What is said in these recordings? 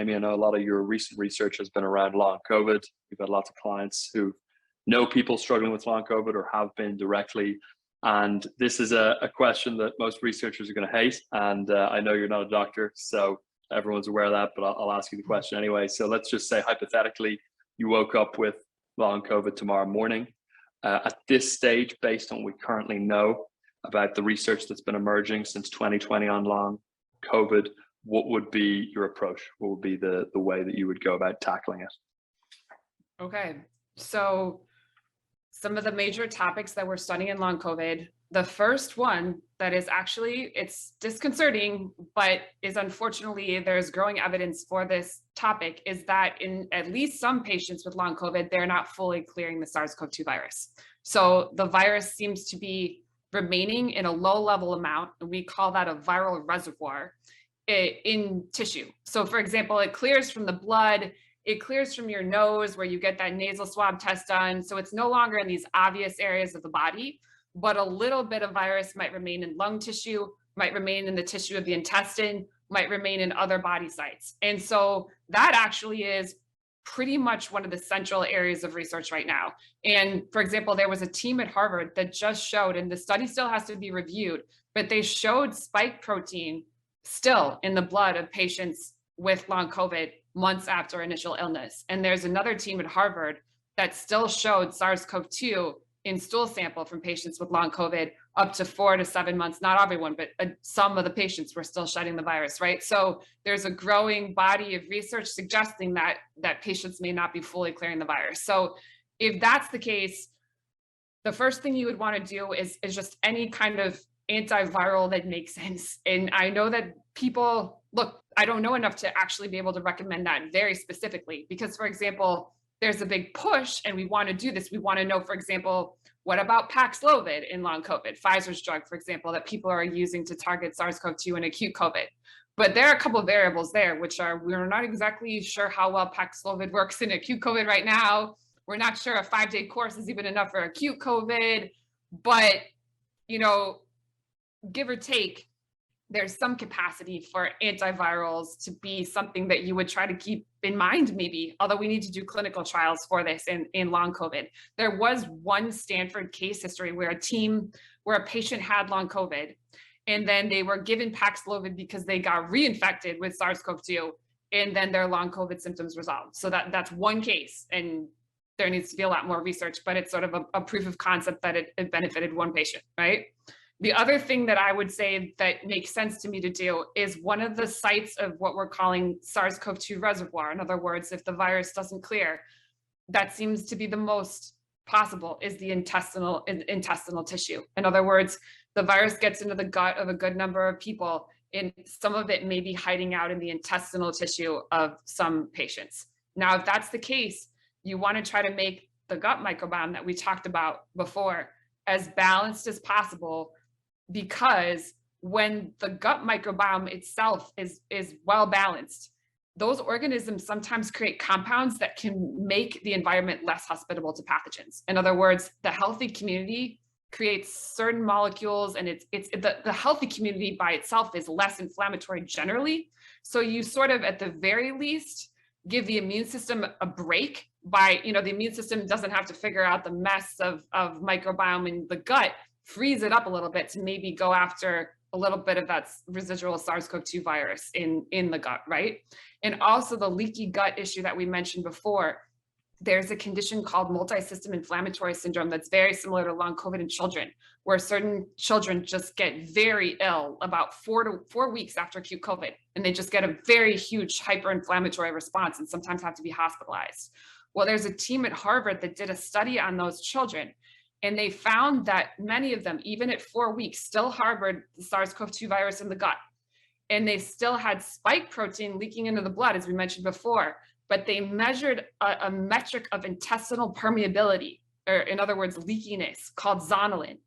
Amy, I know a lot of your recent research has been around long COVID. We've had lots of clients who know people struggling with long COVID or have been directly. And this is a question that most researchers are going to hate. And I know you're not a doctor, so everyone's aware of that, but I'll ask you the question anyway. So let's just say hypothetically, you woke up with long COVID tomorrow morning. At this stage, based on what we currently know about the research that's been emerging since 2020 on long COVID, what would be your approach? What would be the way that you would go about tackling it? Okay, so some of the major topics that we're studying in long COVID, the first one that is actually, it's disconcerting, but is unfortunately, there's growing evidence for this topic, is that in at least some patients with long COVID, they're not fully clearing the SARS-CoV-2 virus. So the virus seems to be remaining in a low level amount, and we call that a viral reservoir in tissue. So for example, it clears from the blood, it clears from your nose where you get that nasal swab test done. So it's no longer in these obvious areas of the body, but a little bit of virus might remain in lung tissue, might remain in the tissue of the intestine, might remain in other body sites. And so that actually is pretty much one of the central areas of research right now. And for example, there was a team at Harvard that just showed, and the study still has to be reviewed, but they showed spike protein still in the blood of patients with long COVID months after initial illness. And there's another team at Harvard that still showed SARS-CoV-2 in stool sample from patients with long COVID up to 4 to 7 months. Not everyone, but some of the patients were still shedding the virus, right? So there's a growing body of research suggesting that patients may not be fully clearing the virus. So if that's the case, the first thing you would want to do is just any kind of antiviral that makes sense. And I know that people, look, I don't know enough to actually be able to recommend that very specifically, because for example, there's a big push and we want to do this. We want to know, for example, what about Paxlovid in long COVID, Pfizer's drug, for example, that people are using to target SARS-CoV-2 in acute COVID. But there are a couple of variables there, which are, we're not exactly sure how well Paxlovid works in acute COVID right now. We're not sure a 5-day course is even enough for acute COVID, but, you know, give or take, there's some capacity for antivirals to be something that you would try to keep in mind, maybe, although we need to do clinical trials for this in long COVID. There was one Stanford case history where a patient had long COVID, and then they were given Paxlovid because they got reinfected with SARS-CoV-2, and then their long COVID symptoms resolved. So that's one case, and there needs to be a lot more research, but it's sort of a proof of concept that it benefited one patient, right? The other thing that I would say that makes sense to me to do is one of the sites of what we're calling SARS-CoV-2 reservoir. In other words, if the virus doesn't clear, that seems to be the most possible is the intestinal tissue. In other words, the virus gets into the gut of a good number of people, and some of it may be hiding out in the intestinal tissue of some patients. Now, if that's the case, you want to try to make the gut microbiome that we talked about before as balanced as possible, because when the gut microbiome itself is well balanced, those organisms sometimes create compounds that can make the environment less hospitable to pathogens. In other words, the healthy community creates certain molecules, and the healthy community by itself is less inflammatory generally. So you sort of, at the very least, give the immune system a break by, the immune system doesn't have to figure out the mess of microbiome in the gut, freeze it up a little bit to maybe go after a little bit of that residual SARS-CoV-2 virus in the gut, right? And also the leaky gut issue that we mentioned before, there's a condition called multi-system inflammatory syndrome that's very similar to long COVID in children, where certain children just get very ill about 4 weeks after acute COVID, and they just get a very huge hyperinflammatory response and sometimes have to be hospitalized. Well, there's a team at Harvard that did a study on those children, and they found that many of them, even at 4 weeks, still harbored the SARS-CoV-2 virus in the gut. And they still had spike protein leaking into the blood, as we mentioned before, but they measured a metric of intestinal permeability, or in other words, leakiness, called zonulin.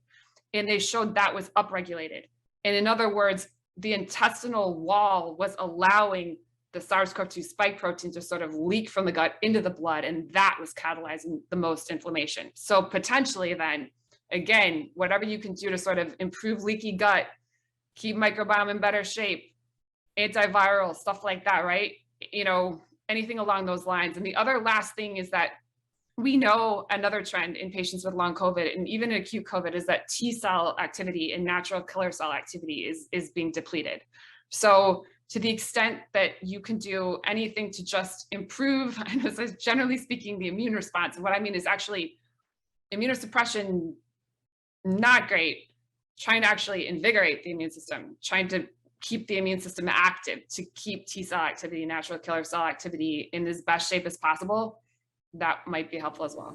And they showed that was upregulated. And in other words, the intestinal wall was allowing the SARS-CoV-2 spike protein to sort of leak from the gut into the blood, and that was catalyzing the most inflammation. So potentially then, again, whatever you can do to sort of improve leaky gut, keep microbiome in better shape, antiviral, stuff like that, right? anything along those lines. And the other last thing is that we know another trend in patients with long COVID and even in acute COVID is that T cell activity and natural killer cell activity is being depleted. So to the extent that you can do anything to just improve, and this is generally speaking, the immune response, and what I mean is actually immunosuppression, not great, trying to actually invigorate the immune system, trying to keep the immune system active, to keep T cell activity, natural killer cell activity in as best shape as possible, that might be helpful as well.